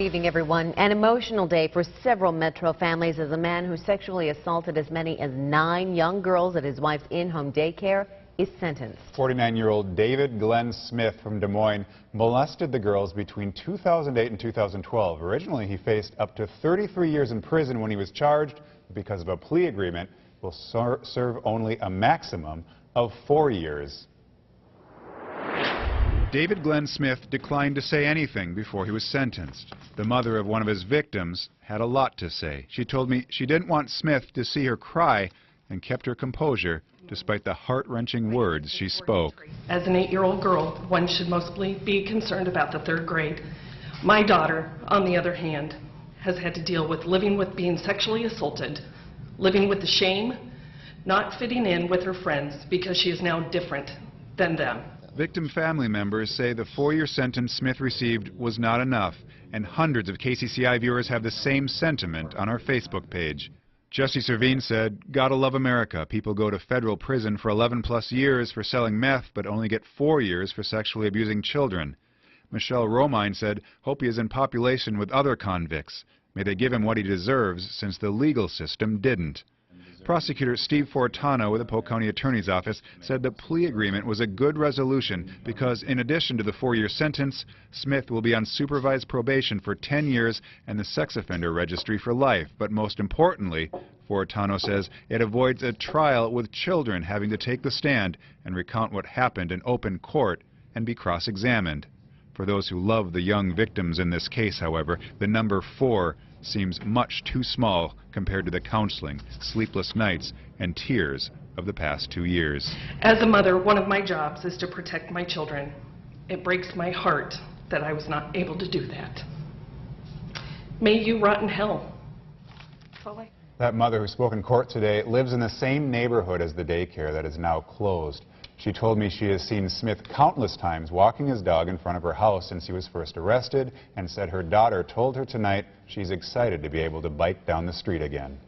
evening, everyone. An emotional day for several Metro families as a man who sexually assaulted as many as 9 young girls at his wife's in-home daycare is sentenced. 49-year-old David Glenn Smith from Des Moines molested the girls between 2008 and 2012. Originally, he faced up to 33 years in prison when he was charged. Because of a plea agreement, will serve only a maximum of 4 years. David Glenn Smith declined to say anything before he was sentenced. The mother of one of his victims had a lot to say. She told me she didn't want Smith to see her cry and kept her composure despite the heart-wrenching words she spoke. As an 8-year-old girl, one should mostly be concerned about the 3rd grade. My daughter, on the other hand, has had to deal with living with being sexually assaulted, living with the shame, not fitting in with her friends because she is now different than them. Victim family members say the 4-year sentence Smith received was not enough, and hundreds of KCCI viewers have the same sentiment on our Facebook page. Jesse Servine said, "Gotta love America. People go to federal prison for 11+ years for selling meth, but only get 4 years for sexually abusing children." Michelle Romine said, "Hope he is in population with other convicts. May they give him what he deserves, since the legal system didn't." Prosecutor Steve Fortano with the Polk County Attorney's Office said the plea agreement was a good resolution because in addition to the 4-year sentence, Smith will be on supervised probation for 10 years and the sex offender registry for life. But most importantly, Fortano says it avoids a trial with children having to take the stand and recount what happened in open court and be cross-examined. For those who love the young victims in this case, however, the number 4 seems much too small compared to the counseling, sleepless nights, and tears of the past 2 years. As a mother, one of my jobs is to protect my children. It breaks my heart that I was not able to do that. May you rot in hell. That mother who spoke in court today lives in the same neighborhood as the daycare that is now closed. She told me she has seen Smith countless times walking his dog in front of her house since he was first arrested, and said her daughter told her tonight she's excited to be able to bike down the street again.